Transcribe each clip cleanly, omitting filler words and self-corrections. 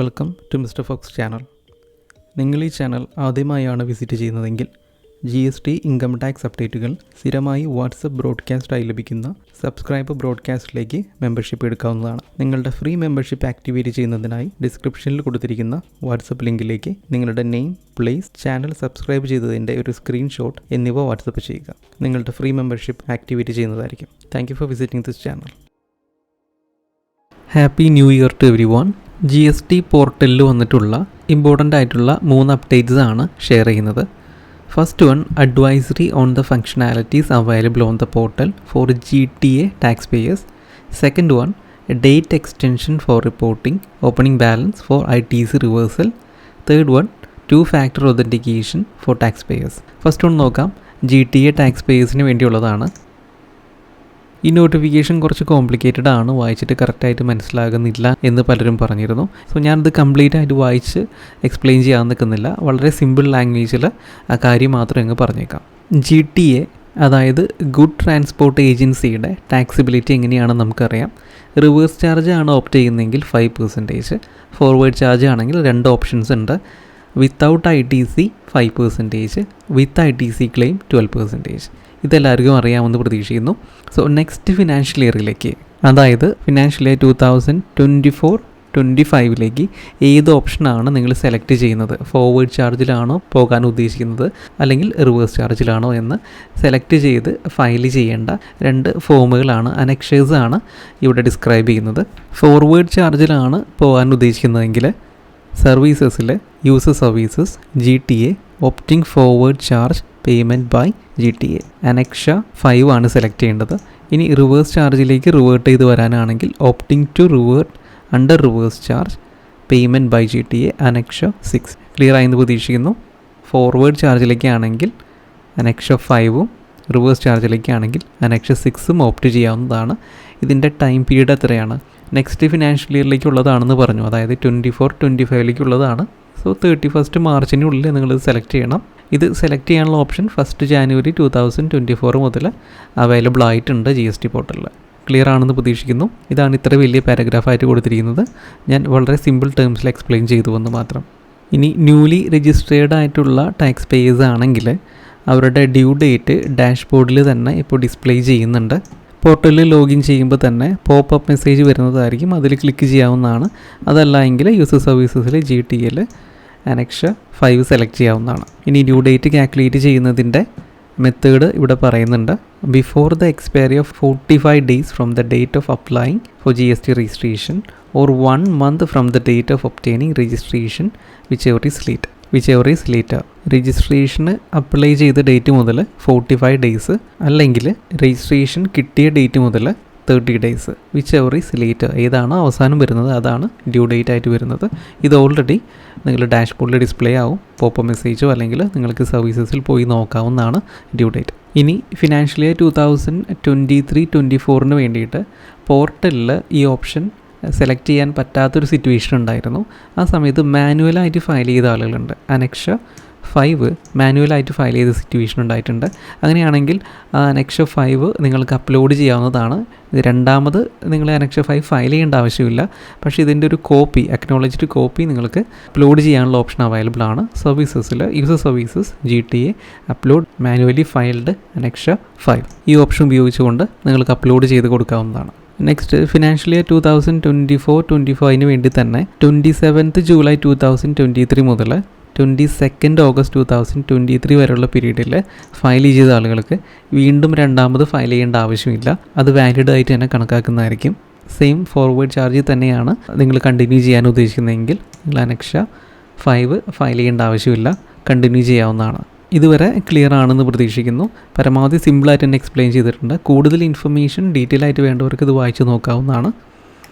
Welcome to mister fox channel. നിങ്ങൾ ഈ channel ആദ്യമായാണ് വിസിറ്റ് ചെയ്യുന്നതെങ്കിൽ GST ഇൻകം ടാക്സ് അപ്ഡേറ്റുകൾ സ്ഥിരമായി വാട്സപ്പ് ബ്രോഡ്കാസ്റ്റായി ലഭിക്കുന്ന സബ്സ്ക്രൈബ് ബ്രോഡ്കാസ്റ്റിലേക്ക് മെമ്പർഷിപ്പ് എടുക്കാവുന്നതാണ്. നിങ്ങളുടെ ഫ്രീ മെമ്പർഷിപ്പ് ആക്ടിവേറ്റ് ചെയ്യുന്നതിനായി ഡിസ്ക്രിപ്ഷനിൽ കൊടുത്തിരിക്കുന്ന വാട്സപ്പ് ലിങ്കിലേക്ക് നിങ്ങളുടെ നെയിം, പ്ലേസ്, ചാനൽ സബ്സ്ക്രൈബ് ചെയ്തതിൻ്റെ ഒരു സ്ക്രീൻഷോട്ട് എന്നിവ വാട്സപ്പ് ചെയ്യുക. നിങ്ങളുടെ ഫ്രീ മെമ്പർഷിപ്പ് ആക്ടിവേറ്റ് ചെയ്യുന്നതായിരിക്കും. Thank you for visiting this channel. Happy new year to everyone. GST പോർട്ടലിൽ വന്നിട്ടുള്ള ഇമ്പോർട്ടൻ്റ് ആയിട്ടുള്ള 3 അപ്ഡേറ്റ്സ് ആണ് ഷെയർ ചെയ്യുന്നത്. First one, advisory on the functionalities available on the portal for GTA taxpayers. Second one, date extension for reporting opening balance for ITC reversal. Third one, 2-factor authentication for taxpayers. First one നോക്കാം. GTA tax പേയേഴ്സിന് വേണ്ടിയുള്ളതാണ്. ഈ notification കുറച്ച് complicated ആണ്, വായിച്ചിട്ട് കറക്റ്റായിട്ട് മനസ്സിലാകുന്നില്ല എന്ന് പലരും പറഞ്ഞിരുന്നു. സോ ഞാനത് കംപ്ലീറ്റ് ആയിട്ട് വായിച്ച് എക്സ്പ്ലെയിൻ ചെയ്യാൻ നിൽക്കുന്നില്ല. വളരെ സിമ്പിൾ ലാംഗ്വേജിൽ ആ കാര്യം മാത്രം അങ്ങ് പറഞ്ഞേക്കാം. GTA അതായത് ഗുഡ് ട്രാൻസ്പോർട്ട് ഏജൻസിയുടെ ടാക്സിബിലിറ്റി എങ്ങനെയാണെന്ന് നമുക്കറിയാം. റിവേഴ്സ് ചാർജ് ആണ് ഓപ്റ്റ് ചെയ്യുന്നതെങ്കിൽ 5%, ഫോർവേഡ് ചാർജ് ആണെങ്കിൽ 2 ഓപ്ഷൻസ് ഉണ്ട്. വിത്തൗട്ട് ITC 5%, വിത്ത് ITC ക്ലെയിം 12%. ഇതെല്ലാവർക്കും അറിയാമെന്ന് പ്രതീക്ഷിക്കുന്നു. സോ നെക്സ്റ്റ് ഫിനാൻഷ്യൽ ഇയറിലേക്ക്, അതായത് ഫിനാൻഷ്യൽ ഇയർ 2024-25 ഏത് ഓപ്ഷനാണ് നിങ്ങൾ സെലക്ട് ചെയ്യുന്നത്, ഫോർവേഡ് ചാർജിലാണോ പോകാൻ ഉദ്ദേശിക്കുന്നത് അല്ലെങ്കിൽ റിവേഴ്സ് ചാർജിലാണോ എന്ന് സെലക്ട് ചെയ്ത് ഫയൽ ചെയ്യേണ്ട 2 ഫോമുകളാണ്, അനക്ഷേഴ്സ് ആണ് ഇവിടെ ഡിസ്ക്രൈബ് ചെയ്യുന്നത്. ഫോർവേഡ് ചാർജിലാണ് പോകാൻ ഉദ്ദേശിക്കുന്നതെങ്കിൽ സർവീസസിൽ user services GTA opting forward charge payment by GTA annexure 5 ആണ് സെലക്ട് ചെയ്യേണ്ടത്. ഇനി റിവേഴ്സ് ചാർജിലേക്ക് റിവേർട്ട് ചെയ്ത് വരാനാണെങ്കിൽ opting to revert under reverse charge payment by GTA annexure 6. Clear ആയെന്ന് പ്രതീക്ഷിക്കുന്നു. ഫോർവേഡ് ചാർജിലേക്കാണെങ്കിൽ അനക്ഷ 5ഉം റിവേഴ്സ് ചാർജിലേക്കാണെങ്കിൽ അനക്ഷ 6ഉം ഓപ്റ്റ് ചെയ്യാവുന്നതാണ്. ഇതിൻ്റെ ടൈം പീരീഡ് എത്രയാണ്? നെക്സ്റ്റ് ഫിനാൻഷ്യൽ ഇയറിലേക്കുള്ളതാണെന്ന് പറഞ്ഞു, അതായത് 24-25 സോ 31 മാർച്ചിനുള്ളിൽ നിങ്ങളിത് സെലക്ട് ചെയ്യണം. ഇത് സെലക്ട് ചെയ്യാനുള്ള ഓപ്ഷൻ 1 ജാനുവരി 2024 മുതൽ അവൈലബിൾ ആയിട്ടുണ്ട് GST പോർട്ടലിൽ. ക്ലിയർ ആണെന്ന് പ്രതീക്ഷിക്കുന്നു. ഇതാണ് ഇത്ര വലിയ പാരഗ്രാഫായിട്ട് കൊടുത്തിരിക്കുന്നത്. ഞാൻ വളരെ സിമ്പിൾ ടേംസിൽ എക്സ്പ്ലെയിൻ ചെയ്തുവെന്ന് മാത്രം. ഇനി ന്യൂലി രജിസ്റ്റേർഡ് ആയിട്ടുള്ള ടാക്സ് പേയേഴ്സ് ആണെങ്കിൽ അവരുടെ ഡ്യൂ ഡേറ്റ് ഡാഷ്ബോർഡിൽ തന്നെ ഇപ്പോൾ ഡിസ്പ്ലേ ചെയ്യുന്നുണ്ട്. പോർട്ടലിൽ ലോഗിൻ ചെയ്യുമ്പോൾ തന്നെ പോപ്പ് മെസ്സേജ് വരുന്നതായിരിക്കും, അതിൽ ക്ലിക്ക് ചെയ്യാവുന്നതാണ്. അതല്ല എങ്കിൽ യൂസർ സർവീസസിൽ GTL അനക്ഷ 5 സെലക്ട് ചെയ്യാവുന്നതാണ്. ഇനി ഡ്യൂ ഡേറ്റ് കാൽക്കുലേറ്റ് ചെയ്യുന്നതിൻ്റെ മെത്തേഡ് ഇവിടെ പറയുന്നുണ്ട്. Before the expiry of 45 days from the date of applying four GST registration or 1 month from the date of obtaining registration which ever is later. Registration apply ചെയ്ത date മുതൽ 45 days അല്ലെങ്കിൽ registration കിട്ടിയ date മുതൽ 30 days, which ever is later. ഏതാണോ അവസാനം വരുന്നത് അതാണ് due date ആയിട്ട് വരുന്നത്. ഇത് ഓൾറെഡി നിങ്ങൾ ഡാഷ്ബോർഡിൽ ഡിസ്പ്ലേ ആവും. പോപ്പ് മെസ്സേജോ അല്ലെങ്കിൽ നിങ്ങൾക്ക് സർവീസസിൽ പോയി നോക്കാവുന്നതാണ് ഡ്യൂ ഡേറ്റ്. ഇനി ഫിനാൻഷ്യൽ ഇയർ 2023-24 വേണ്ടിയിട്ട് പോർട്ടലിൽ ഈ ഓപ്ഷൻ സെലക്ട് ചെയ്യാൻ പറ്റാത്തൊരു സിറ്റുവേഷൻ ഉണ്ടായിരുന്നു. ആ സമയത്ത് മാനുവലായിട്ട് ഫയൽ ചെയ്ത ആളുകളുണ്ട്. അനക്ഷ 5 മാനുവലായിട്ട് ഫയൽ ചെയ്ത സിറ്റുവേഷൻ ഉണ്ടായിട്ടുണ്ട്. അങ്ങനെയാണെങ്കിൽ ആ അനക്ഷ 5 നിങ്ങൾക്ക് അപ്ലോഡ് ചെയ്യാവുന്നതാണ്. രണ്ടാമത് നിങ്ങൾ അനക്ഷ 5 ഫയൽ ചെയ്യേണ്ട ആവശ്യമില്ല. പക്ഷേ ഇതിൻ്റെ ഒരു കോപ്പി, അക്നോളജ്ഡ് കോപ്പി നിങ്ങൾക്ക് അപ്ലോഡ് ചെയ്യാനുള്ള ഓപ്ഷൻ അവൈലബിൾ ആണ്. സർവീസസിൽ user services GTA upload manually filed annexure 5 ഈ ഓപ്ഷൻ ഉപയോഗിച്ചുകൊണ്ട് നിങ്ങൾക്ക് അപ്ലോഡ് ചെയ്ത് കൊടുക്കാവുന്നതാണ്. നെക്സ്റ്റ് ഫിനാൻഷ്യൽ ഇയർ 2024-25 വേണ്ടി തന്നെ 27 ജൂലൈ 2023 മുതൽ 22 ഓഗസ്റ്റ് 2023 വരെയുള്ള പീരീഡിൽ ഫയൽ ചെയ്ത ആളുകൾക്ക് വീണ്ടും രണ്ടാമത് ഫയൽ ചെയ്യേണ്ട ആവശ്യമില്ല. അത് വാലിഡ് ആയിട്ട് തന്നെ കണക്കാക്കുന്നതായിരിക്കും. സെയിം ഫോർവേഡ് ചാർജിൽ തന്നെയാണ് നിങ്ങൾ കണ്ടിന്യൂ ചെയ്യാൻ ഉദ്ദേശിക്കുന്നതെങ്കിൽ നിങ്ങൾ അനക്ഷ 5 ഫയൽ ചെയ്യേണ്ട ആവശ്യമില്ല, കണ്ടിന്യൂ ചെയ്യാവുന്നതാണ്. ഇതുവരെ ക്ലിയർ ആണെന്ന് പ്രതീക്ഷിക്കുന്നു. പരമാവധി സിമ്പിളായിട്ട് തന്നെ എക്സ്പ്ലെയിൻ ചെയ്തിട്ടുണ്ട്. കൂടുതൽ ഇൻഫർമേഷൻ ഡീറ്റെയിൽ ആയിട്ട് വേണ്ടവർക്ക് ഇത് വായിച്ച് നോക്കാവുന്നതാണ്.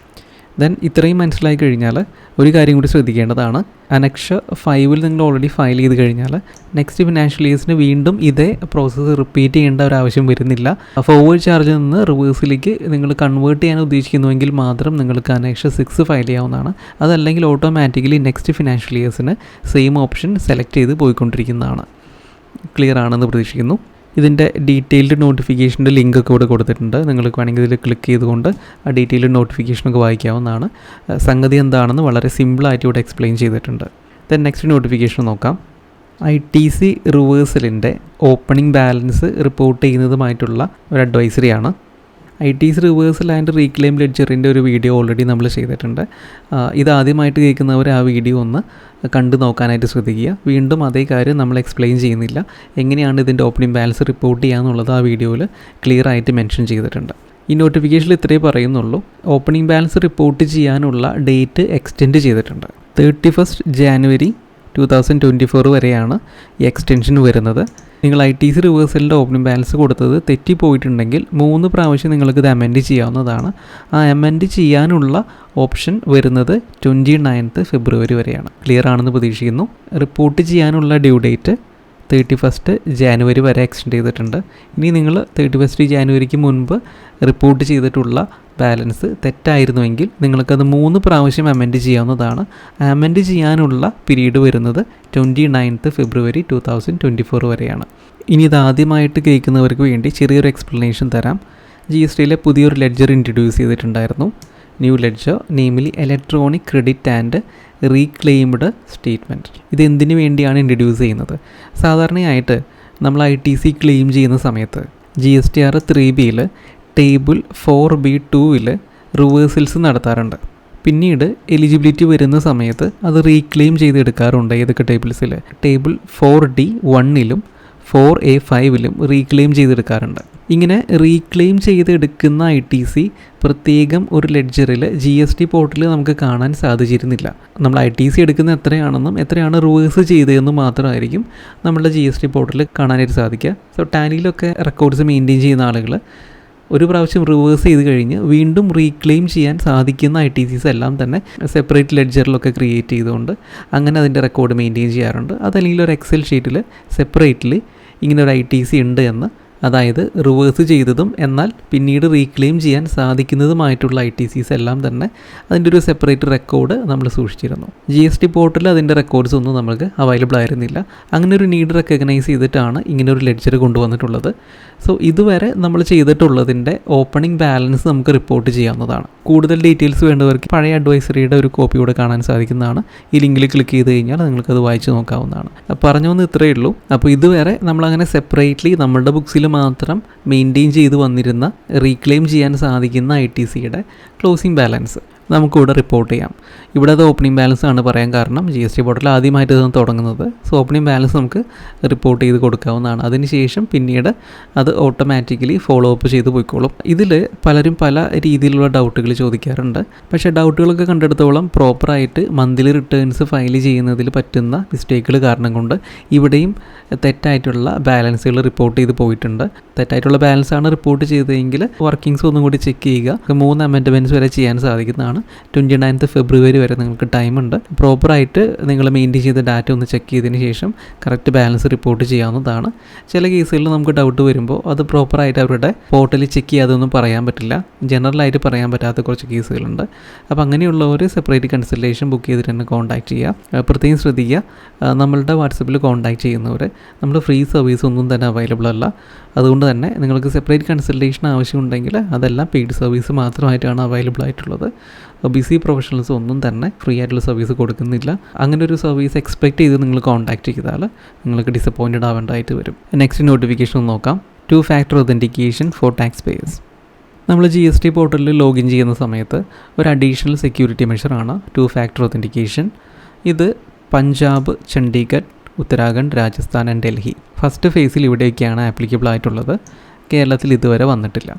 ദെൻ ഇത്രയും മനസ്സിലായി കഴിഞ്ഞാൽ ഒരു കാര്യം കൂടി ശ്രദ്ധിക്കേണ്ടതാണ്. അനക്ഷ 5 നിങ്ങൾ ഓൾറെഡി ഫയൽ ചെയ്ത് കഴിഞ്ഞാൽ നെക്സ്റ്റ് ഫിനാൻഷ്യൽ ഇയേഴ്സിന് വീണ്ടും ഇതേ പ്രോസസ്സ് റിപ്പീറ്റ് ചെയ്യേണ്ട ഒരു ആവശ്യം വരുന്നില്ല. ഫോർവേഡ് ചാർജിൽ നിന്ന് റിവേഴ്സിലേക്ക് നിങ്ങൾ കൺവേർട്ട് ചെയ്യാൻ ഉദ്ദേശിക്കുന്നുവെങ്കിൽ മാത്രം നിങ്ങൾക്ക് അനക്ഷ 6 ഫയൽ ചെയ്യാവുന്നതാണ്. അതല്ലെങ്കിൽ ഓട്ടോമാറ്റിക്കലി നെക്സ്റ്റ് ഫിനാൻഷ്യൽ ഇയേഴ്സിന് സെയിം ഓപ്ഷൻ സെലക്ട് ചെയ്ത് പോയിക്കൊണ്ടിരിക്കുന്നതാണ്. ക്ലിയർ ആണെന്ന് പ്രതീക്ഷിക്കുന്നു. ഇതിൻ്റെ ഡീറ്റെയിൽഡ് നോട്ടിഫിക്കേഷൻ്റെ ലിങ്കൊക്കെ ഇവിടെ കൊടുത്തിട്ടുണ്ട്. നിങ്ങൾക്ക് വേണമെങ്കിൽ ഇതിൽ ക്ലിക്ക് ചെയ്തുകൊണ്ട് ആ ഡീറ്റെയിൽഡ് നോട്ടിഫിക്കേഷനൊക്കെ വായിക്കാവുന്നതാണ്. സംഗതി എന്താണെന്ന് വളരെ സിമ്പിളായിട്ട് ഇവിടെ എക്സ്പ്ലെയിൻ ചെയ്തിട്ടുണ്ട്. ദെൻ നെക്സ്റ്റ് നോട്ടിഫിക്കേഷൻ നോക്കാം. ITC റിവേഴ്സലിൻ്റെ ഓപ്പണിംഗ് ബാലൻസ് റിപ്പോർട്ട് ചെയ്യുന്നതുമായിട്ടുള്ള ഒരു അഡ്വൈസറിയാണ്. ITC റിവേഴ്സൽ ആൻഡ് റീക്ലെയിം ലെഡ്ജറിൻ്റെ ഒരു വീഡിയോ ഓൾറെഡി നമ്മൾ ചെയ്തിട്ടുണ്ട്. ഇതാദ്യമായിട്ട് കേൾക്കുന്നവർ ആ വീഡിയോ ഒന്ന് കണ്ടു നോക്കാനായിട്ട് ശ്രദ്ധിക്കുക. വീണ്ടും അതേ കാര്യം നമ്മൾ എക്സ്പ്ലെയിൻ ചെയ്യുന്നില്ല. എങ്ങനെയാണ് ഇതിൻ്റെ ഓപ്പണിംഗ് ബാലൻസ് റിപ്പോർട്ട് ചെയ്യുക എന്നുള്ളത് ആ വീഡിയോയിൽ ക്ലിയർ ആയിട്ട് മെൻഷൻ ചെയ്തിട്ടുണ്ട്. ഈ നോട്ടിഫിക്കേഷനിൽ ഇത്രയേ പറയുന്നുള്ളൂ. ഓപ്പണിംഗ് ബാലൻസ് റിപ്പോർട്ട് ചെയ്യാനുള്ള ഡേറ്റ് എക്സ്റ്റെൻഡ് ചെയ്തിട്ടുണ്ട്. 31 ജാനുവരി 2024 വരെയാണ് ഈ എക്സ്റ്റൻഷൻ വരുന്നത്. നിങ്ങൾ ITC റിവേഴ്സലിൻ്റെ ഓപ്പണിംഗ് ബാലൻസ് കൊടുത്തത് തെറ്റിപ്പോയിട്ടുണ്ടെങ്കിൽ 3 പ്രാവശ്യം നിങ്ങൾക്കിത് അമെൻഡ് ചെയ്യാവുന്നതാണ്. ആ അമെൻഡ് ചെയ്യാനുള്ള ഓപ്ഷൻ വരുന്നത് 29th ഫെബ്രുവരി വരെയാണ്. ക്ലിയർ ആണെന്ന് പ്രതീക്ഷിക്കുന്നു. റിപ്പോർട്ട് ചെയ്യാനുള്ള ഡ്യൂ ഡേറ്റ് 31 ജാനുവരി വരെ എക്സ്റ്റെൻഡ് ചെയ്തിട്ടുണ്ട്. ഇനി നിങ്ങൾ 31 ജാനുവരിക്ക് മുൻപ് റിപ്പോർട്ട് ചെയ്തിട്ടുള്ള ബാലൻസ് തെറ്റായിരുന്നുവെങ്കിൽ നിങ്ങൾക്കത് 3 പ്രാവശ്യം അമെൻഡ് ചെയ്യാവുന്നതാണ്. അമെൻഡ് ചെയ്യാനുള്ള പീരീഡ് വരുന്നത് 29th ഫെബ്രുവരി 2024 വരെയാണ്. ഇനി ഇതാദ്യമായിട്ട് കേൾക്കുന്നവർക്ക് വേണ്ടി ചെറിയൊരു എക്സ്പ്ലനേഷൻ തരാം. GSTയിലെ പുതിയൊരു ലെഡ്ജർ ഇൻട്രൊഡ്യൂസ് ചെയ്തിട്ടുണ്ടായിരുന്നു. New ledger, namely electronic credit and reclaimed statement. ഇത് എന്തിനു വേണ്ടിയാണ് ഇൻട്രൊഡ്യൂസ് ചെയ്യുന്നത്? സാധാരണയായിട്ട് നമ്മൾ ITC ക്ലെയിം ചെയ്യുന്ന സമയത്ത് GSTR 3Bയിൽ ടേബിൾ 4B2ൽ റിവേഴ്സൽസ് നടത്താറുണ്ട്. പിന്നീട് എലിജിബിലിറ്റി വരുന്ന സമയത്ത് അത് റീക്ലെയിം ചെയ്തെടുക്കാറുണ്ട്. ഏതൊക്കെ ടേബിൾസിൽ? Table 4D1ലും 4A5ലും reclaim ചെയ്തെടുക്കാറുണ്ട്. ഇങ്ങനെ റീക്ലെയിം ചെയ്തെടുക്കുന്ന ITC പ്രത്യേകം ഒരു ലെഡ്ജറിൽ GST പോർട്ടലിൽ നമുക്ക് കാണാൻ സാധിച്ചിരുന്നില്ല. നമ്മൾ ITC എടുക്കുന്ന എത്രയാണെന്നും എത്രയാണ് റിവേഴ്സ് ചെയ്തതെന്നും മാത്രമായിരിക്കും നമ്മളുടെ GST പോർട്ടലിൽ കാണാനായിട്ട് സാധിക്കുക. സോ ടാലിയിലൊക്കെ റെക്കോർഡ്സ് മെയിൻറ്റെയിൻ ചെയ്യുന്ന ആളുകൾ ഒരു പ്രാവശ്യം റിവേഴ്സ് ചെയ്ത് കഴിഞ്ഞ് വീണ്ടും റീക്ലെയിം ചെയ്യാൻ സാധിക്കുന്ന ITCs എല്ലാം തന്നെ സെപ്പറേറ്റ് ലെഡ്ജറിലൊക്കെ ക്രിയേറ്റ് ചെയ്തുകൊണ്ട് അങ്ങനെ അതിൻ്റെ റെക്കോർഡ് മെയിൻറ്റെയിൻ ചെയ്യാറുണ്ട്. അതല്ലെങ്കിൽ ഒരു എക്സൽ ഷീറ്റിൽ സെപ്പറേറ്റ്ലി ഇങ്ങനെ ഒരു ITC ഉണ്ട് എന്ന്, അതായത് റിവേഴ്സ് ചെയ്തതും എന്നാൽ പിന്നീട് റീക്ലെയിം ചെയ്യാൻ സാധിക്കുന്നതുമായിട്ടുള്ള ITCs എല്ലാം തന്നെ അതിൻ്റെ ഒരു സെപ്പറേറ്റ് റെക്കോർഡ് നമ്മൾ സൂക്ഷിച്ചിരുന്നു. GST പോർട്ടലിൽ അതിൻ്റെ റെക്കോർഡ്സ് ഒന്നും നമുക്ക് അവൈലബിൾ ആയിരുന്നില്ല. അങ്ങനെ ഒരു നീഡ് റെക്കഗ്നൈസ് ചെയ്തിട്ടാണ് ഇങ്ങനെ ഒരു ലെഡ്ജർ കൊണ്ടുവന്നിട്ടുള്ളത്. സോ ഇതുവരെ നമ്മൾ ചെയ്തിട്ടുള്ളതിൻ്റെ ഓപ്പണിംഗ് ബാലൻസ് നമുക്ക് റിപ്പോർട്ട് ചെയ്യാവുന്നതാണ്. കൂടുതൽ ഡീറ്റെയിൽസ് വേണ്ടവർക്ക് പഴയ അഡ്വൈസറിയുടെ ഒരു കോപ്പി കൂടെ കാണാൻ സാധിക്കുന്നതാണ്. ഈ ലിങ്കിൽ ക്ലിക്ക് ചെയ്ത് കഴിഞ്ഞാൽ നിങ്ങൾക്കത് വായിച്ച് നോക്കാവുന്നതാണ്. പറഞ്ഞു വന്ന് ഇത്രയേ ഉള്ളൂ. അപ്പോൾ ഇതുവരെ നമ്മളങ്ങനെ സെപ്പറേറ്റ്ലി നമ്മളുടെ ബുക്സിൽ മാത്രം മെയിൻറ്റെയിൻ ചെയ്ത് വന്നിരുന്ന റീക്ലെയിം ചെയ്യാൻ സാധിക്കുന്ന ITCയുടെ ക്ലോസിംഗ് ബാലൻസ് നമുക്കിവിടെ റിപ്പോർട്ട് ചെയ്യാം. ഇവിടെ അത് ഓപ്പണിംഗ് ബാലൻസ് ആണ് പറയാൻ കാരണം GST പോർട്ടൽ ആദ്യമായിട്ട് ഇതാണ് തുടങ്ങുന്നത്. സോ ഓപ്പണിംഗ് ബാലൻസ് നമുക്ക് റിപ്പോർട്ട് ചെയ്ത് കൊടുക്കാവുന്നതാണ്. അതിനുശേഷം പിന്നീട് അത് ഓട്ടോമാറ്റിക്കലി ഫോളോ അപ്പ് ചെയ്ത് പോയിക്കോളും. ഇതിൽ പലരും പല രീതിയിലുള്ള ഡൗട്ടുകൾ ചോദിക്കാറുണ്ട്. പക്ഷേ ഡൗട്ടുകളൊക്കെ കണ്ടെടുത്തോളം പ്രോപ്പറായിട്ട് മന്ത്ലി റിട്ടേൺസ് ഫയൽ ചെയ്യുന്നതിൽ പറ്റുന്ന മിസ്റ്റേക്കുകൾ കാരണം കൊണ്ട് ഇവിടെയും തെറ്റായിട്ടുള്ള ബാലൻസുകൾ റിപ്പോർട്ട് ചെയ്ത് പോയിട്ടുണ്ട്. തെറ്റായിട്ടുള്ള ബാലൻസാണ് റിപ്പോർട്ട് ചെയ്തതെങ്കിൽ വർക്കിങ്സ് ഒന്നും കൂടി ചെക്ക് ചെയ്യുക. 3 അമെൻഡ്മെൻറ്റ്സ് വരെ ചെയ്യാൻ സാധിക്കുന്നതാണ്. 29th ഫെബ്രുവരി വരെ നിങ്ങൾക്ക് ടൈമുണ്ട്. പ്രോപ്പറായിട്ട് നിങ്ങൾ മെയിൻറ്റെയിൻ ചെയ്ത ഡാറ്റ ഒന്ന് ചെക്ക് ചെയ്തതിന് ശേഷം കറക്റ്റ് ബാലൻസ് റിപ്പോർട്ട് ചെയ്യാവുന്നതാണ്. ചില കേസുകളിൽ നമുക്ക് ഡൗട്ട് വരുമ്പോൾ അത് പ്രോപ്പറായിട്ട് അവരുടെ പോർട്ടലിൽ ചെക്ക് ചെയ്യാതൊന്നും പറയാൻ പറ്റില്ല. ജനറലായിട്ട് പറയാൻ പറ്റാത്ത കുറച്ച് കേസുകളുണ്ട്. അപ്പോൾ അങ്ങനെയുള്ളവർ സെപ്പറേറ്റ് കൺസൾട്ടേഷൻ ബുക്ക് ചെയ്തിട്ട് തന്നെ കോൺടാക്ട് ചെയ്യുക. പ്രത്യേകം ശ്രദ്ധിക്കുക, നമ്മളുടെ വാട്സപ്പിൽ കോൺടാക്ട് ചെയ്യുന്നവർ നമ്മൾ ഫ്രീ സർവീസ് ഒന്നും തന്നെ അവൈലബിൾ അല്ല. അതുകൊണ്ട് തന്നെ നിങ്ങൾക്ക് സെപ്പറേറ്റ് കൺസൾട്ടേഷൻ ആവശ്യമുണ്ടെങ്കിൽ അതെല്ലാം പെയ്ഡ് സർവീസ് മാത്രമായിട്ടാണ് അവൈലബിൾ ആയിട്ടുള്ളത്. ബിസി പ്രൊഫഷണൽസ് ഒന്നും തന്നെ ഫ്രീ ആയിട്ടുള്ള സർവീസ് കൊടുക്കുന്നില്ല. അങ്ങനെ ഒരു സർവീസ് എക്സ്പെക്ട് ചെയ്ത് നിങ്ങൾ കോൺടാക്ട് ചെയ്താൽ നിങ്ങൾക്ക് ഡിസപ്പോയിൻറ്റഡ് ആവേണ്ടതായിട്ട് വരും. നെക്സ്റ്റ് നോട്ടിഫിക്കേഷൻ നോക്കാം. 2 factor authentication for tax payers. നമ്മൾ GST പോർട്ടലിൽ ലോഗിൻ ചെയ്യുന്ന സമയത്ത് ഒരു അഡീഷണൽ സെക്യൂരിറ്റി മെഷറാണ് 2 factor authentication. ഇത് പഞ്ചാബ്, ചണ്ഡീഗഡ്, ഉത്തരാഖണ്ഡ്, രാജസ്ഥാൻ ആൻഡ് ഡൽഹി ഫസ്റ്റ് ഫേസിൽ ഇവിടെയൊക്കെയാണ് ആപ്ലിക്കബിൾ ആയിട്ടുള്ളത്. കേരളത്തിൽ ഇതുവരെ വന്നിട്ടില്ല.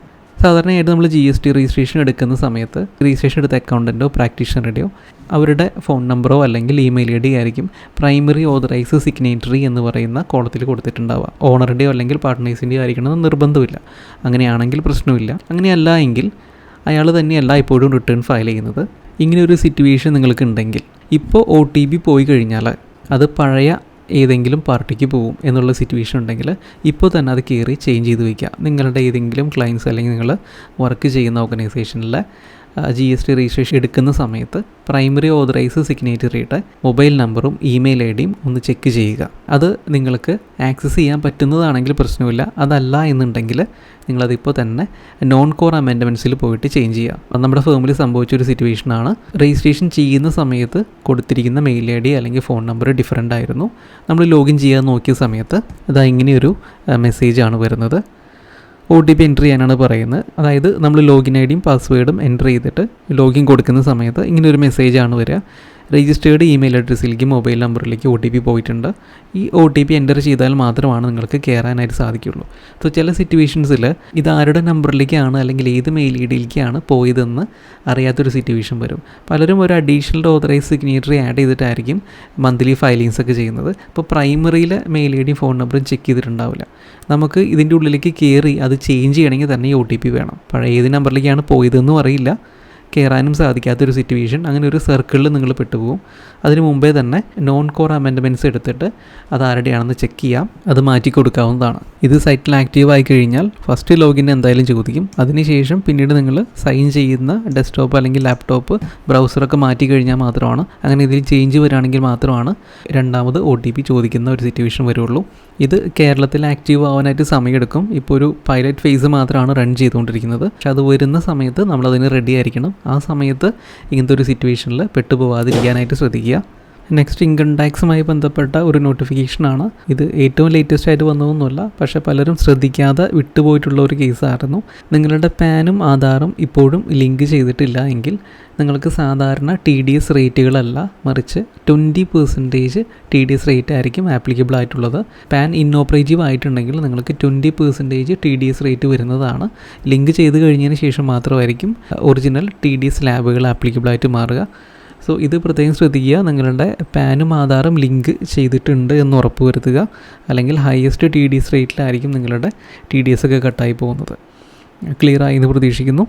സാധാരണയായിട്ട് നമ്മൾ GST രജിസ്ട്രേഷൻ എടുക്കുന്ന സമയത്ത് രജിസ്ട്രേഷൻ എടുത്ത അക്കൗണ്ടൻറ്റോ പ്രാക്ടീഷണറുടെയോ അവരുടെ ഫോൺ നമ്പറോ അല്ലെങ്കിൽ ഇമെയിൽ ID ആയിരിക്കും പ്രൈമറി ഓതറൈസ് സിഗ്നേറ്ററി എന്ന് പറയുന്ന കോളത്തിൽ കൊടുത്തിട്ടുണ്ടാവുക. ഓണറുടെയോ അല്ലെങ്കിൽ പാർട്ട്നേഴ്സിൻ്റെയോ ആയിരിക്കണമെന്ന് നിർബന്ധമില്ല. അങ്ങനെയാണെങ്കിൽ പ്രശ്നമില്ല. അങ്ങനെയല്ല എങ്കിൽ അയാൾ തന്നെയല്ല ഇപ്പോഴും റിട്ടേൺ ഫയൽ ചെയ്യുന്നത്. ഇങ്ങനെയൊരു സിറ്റുവേഷൻ നിങ്ങൾക്കുണ്ടെങ്കിൽ ഇപ്പോൾ OTP പോയി കഴിഞ്ഞാൽ അത് പഴയ ഏതെങ്കിലും പാർട്ടിക്ക് പോകും എന്നുള്ള സിറ്റുവേഷൻ ഉണ്ടെങ്കിൽ ഇപ്പോൾ തന്നെ അത് കയറി ചേഞ്ച് ചെയ്ത് വയ്ക്കുക. നിങ്ങളുടെ ഏതെങ്കിലും ക്ലയൻസ് അല്ലെങ്കിൽ നിങ്ങൾ വർക്ക് ചെയ്യുന്ന ഓർഗനൈസേഷനിലെ GST രജിസ്ട്രേഷൻ എടുക്കുന്ന സമയത്ത് പ്രൈമറി ഓതറൈസ് സിഗ്നേറ്ററിയുടെ മൊബൈൽ നമ്പറും ഇമെയിൽ ഐ ഡിയും ഒന്ന് ചെക്ക് ചെയ്യുക. അത് നിങ്ങൾക്ക് ആക്സസ് ചെയ്യാൻ പറ്റുന്നതാണെങ്കിൽ പ്രശ്നമില്ല. അതല്ല എന്നുണ്ടെങ്കിൽ നിങ്ങളതിപ്പോൾ തന്നെ നോൺ കോർ അമെൻഡ്മെൻറ്റ്സിൽ പോയിട്ട് ചേഞ്ച് ചെയ്യുക. അത് നമ്മുടെ ഫേമിൽ സംഭവിച്ചൊരു സിറ്റുവേഷനാണ്. രജിസ്ട്രേഷൻ ചെയ്യുന്ന സമയത്ത് കൊടുത്തിരിക്കുന്ന മെയിൽ ഐ ഡി അല്ലെങ്കിൽ ഫോൺ നമ്പർ ഡിഫറൻ്റ് ആയിരുന്നു. നമ്മൾ ലോഗിൻ ചെയ്യാൻ നോക്കിയ സമയത്ത് അതാ ഇങ്ങനെയൊരു മെസ്സേജാണ് വരുന്നത്. OTP എൻ്റർ ചെയ്യാനാണ് പറയുന്നത്. അതായത് നമ്മൾ ലോഗിൻ ഐ ഡിയും പാസ്വേഡും എൻ്റർ ചെയ്തിട്ട് ലോഗിൻ കൊടുക്കുന്ന സമയത്ത് ഇങ്ങനെയൊരു മെസ്സേജാണ് വരിക. രജിസ്റ്റേർഡ് ഇമെയിൽ അഡ്രസ്സിലേക്ക് മൊബൈൽ നമ്പറിലേക്ക് OTP പോയിട്ടുണ്ട്. ഈ OTP എൻ്റർ ചെയ്താൽ മാത്രമാണ് നിങ്ങൾക്ക് കയറാനായിട്ട് സാധിക്കുള്ളൂ. സോ ചില സിറ്റുവേഷൻസിൽ ഇത് ആരുടെ നമ്പറിലേക്കാണ് അല്ലെങ്കിൽ ഏത് മെയിൽ ഐ ഡിയിലേക്കാണ് പോയതെന്ന് അറിയാത്തൊരു സിറ്റുവേഷൻ വരും. പലരും ഒരു അഡീഷണൽ ഓതറൈസ് സിഗ്നേറ്ററി ആഡ് ചെയ്തിട്ടായിരിക്കും മന്ത്ലി ഫയലിങ്സ് ഒക്കെ ചെയ്യുന്നത്. ഇപ്പോൾ പ്രൈമറിയിലെ മെയിൽ ഐ ഡിയും ഫോൺ നമ്പറും ചെക്ക് ചെയ്തിട്ടുണ്ടാവില്ല. നമുക്ക് ഇതിൻ്റെ ഉള്ളിലേക്ക് കയറി അത് ചേഞ്ച് ചെയ്യണമെങ്കിൽ തന്നെ OTP വേണം. പഴയ ഏത് നമ്പറിലേക്കാണ് പോയതെന്നും അറിയില്ല, കയറാനും സാധിക്കാത്തൊരു സിറ്റുവേഷൻ. അങ്ങനെ ഒരു സർക്കിളിൽ നിങ്ങൾ പെട്ടുപോകും. അതിന് മുമ്പേ തന്നെ നോൺ കോർ അമെൻഡ്മെൻറ്റ്സ് എടുത്തിട്ട് അത് ആരുടെയാണെന്ന് ചെക്ക് ചെയ്യാം, അത് മാറ്റി കൊടുക്കാവുന്നതാണ്. ഇത് സൈറ്റിൽ ആക്റ്റീവ് ആയി കഴിഞ്ഞാൽ ഫസ്റ്റ് ലോഗിൻ എന്തായാലും ചോദിക്കും. അതിനുശേഷം പിന്നീട് നിങ്ങൾ സൈൻ ചെയ്യുന്ന ഡെസ്ക്ടോപ്പ് അല്ലെങ്കിൽ ലാപ്ടോപ്പ് ബ്രൗസറൊക്കെ മാറ്റി കഴിഞ്ഞാൽ മാത്രമാണ്, അങ്ങനെ ഇതിൽ ചേഞ്ച് വരികയാണെങ്കിൽ മാത്രമാണ് രണ്ടാമത് OTP ചോദിക്കുന്ന ഒരു സിറ്റുവേഷൻ വരുള്ളൂ. ഇത് കേരളത്തിൽ ആക്റ്റീവ് ആവാനായിട്ട് സമയമെടുക്കും. ഇപ്പോൾ ഒരു പൈലറ്റ് ഫേസ് മാത്രമാണ് റൺ ചെയ്തുകൊണ്ടിരിക്കുന്നത്. പക്ഷെ അത് വരുന്ന സമയത്ത് നമ്മളതിന് റെഡി ആയിരിക്കണം. ആ സമയത്ത് ഇങ്ങനത്തെ ഒരു സിറ്റുവേഷനിൽ പെട്ടുപോകാതിരിക്കാനായിട്ട് ശ്രദ്ധിക്കുക. നെക്സ്റ്റ് ഇൻകം ടാക്സുമായി ബന്ധപ്പെട്ട ഒരു നോട്ടിഫിക്കേഷനാണ്. ഇത് ഏറ്റവും ലേറ്റസ്റ്റ് ആയിട്ട് വന്നതൊന്നുമല്ല, പക്ഷേ പലരും ശ്രദ്ധിക്കാതെ വിട്ടുപോയിട്ടുള്ള ഒരു കേസായിരുന്നു. നിങ്ങളുടെ പാനും ആധാറും ഇപ്പോഴും ലിങ്ക് ചെയ്തിട്ടില്ല എങ്കിൽ നിങ്ങൾക്ക് സാധാരണ TDS റേറ്റുകളല്ല, മറിച്ച് 20% TDS റേറ്റ് ആയിരിക്കും ആപ്ലിക്കബിൾ ആയിട്ടുള്ളത്. പാൻ ഇന്നോപ്പറേറ്റീവ് ആയിട്ടുണ്ടെങ്കിൽ നിങ്ങൾക്ക് 20% TDS റേറ്റ് വരുന്നതാണ്. ലിങ്ക് ചെയ്ത് കഴിഞ്ഞതിന് ശേഷം മാത്രമായിരിക്കും ഒറിജിനൽ TDS ലാബുകൾ ആപ്ലിക്കബിൾ ആയിട്ട് മാറുക. സോ ഇത് പ്രത്യേകം ശ്രദ്ധിക്കുക. നിങ്ങളുടെ പാനും ആധാറും ലിങ്ക് ചെയ്തിട്ടുണ്ട് എന്ന് ഉറപ്പ് വരുത്തുക. അല്ലെങ്കിൽ ഹയസ്റ്റ് TDS റേറ്റിലായിരിക്കും നിങ്ങളുടെ TDS ഒക്കെ കട്ടായി പോകുന്നത്. ക്ലിയർ ആയി എന്ന് പ്രതീക്ഷിക്കുന്നു.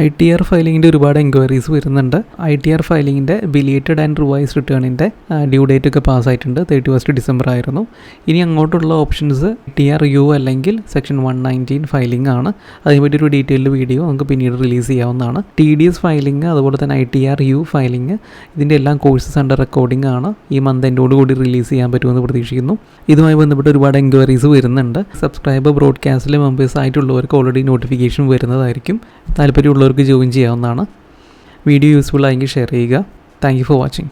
ITR ഫയലിങ്ങിൻ്റെ ഒരുപാട് എൻക്വയറീസ് വരുന്നുണ്ട്. ITR ഫയലിങ്ങിൻ്റെ ബിലേറ്റഡ് ആൻഡ് റിവൈസ് റിട്ടേണിൻ്റെ ഡ്യൂ ഡേറ്റ് ഒക്കെ പാസ്സായിട്ടുണ്ട്. 31 ഡിസംബർ ആയിരുന്നു. ഇനി അങ്ങോട്ടുള്ള ഓപ്ഷൻസ് ITR-U അല്ലെങ്കിൽ സെക്ഷൻ 119 ഫയലിംഗ് ആണ്. അതിനെപ്പറ്റി ഒരു ഡീറ്റെയിൽഡ് വീഡിയോ നമുക്ക് പിന്നീട് റിലീസ് ചെയ്യാവുന്നതാണ്. TDS ഫയലിംഗ് അതുപോലെ തന്നെ ITR-U ഫയലിംഗ് ഇതിൻ്റെ എല്ലാം കോഴ്സസ് അണ്ടർ റെക്കോർഡിംഗ് ആണ്. ഈ മന്ത് എൻഡോടുകൂടി റിലീസ് ചെയ്യാൻ പറ്റുമെന്ന് പ്രതീക്ഷിക്കുന്നു. ഇതുമായി ബന്ധപ്പെട്ട് ഒരുപാട് എൻക്വയറീസ് വരുന്നുണ്ട്. സബ്സ്ക്രൈബർ ബ്രോഡ്കാസ്റ്റിലെ മെമ്പേഴ്സ് ആയിട്ടുള്ളവർക്ക് ഓൾറെഡി നോട്ടിഫിക്കേഷൻ വരുന്നതായിരിക്കും. താല്പര്യമുള്ളവർക്ക് ജോയിൻ ചെയ്യാവുന്നതാണ്. വീഡിയോ യൂസ്ഫുൾ ആയെങ്കിൽ ഷെയർ ചെയ്യുക. Thank you for watching.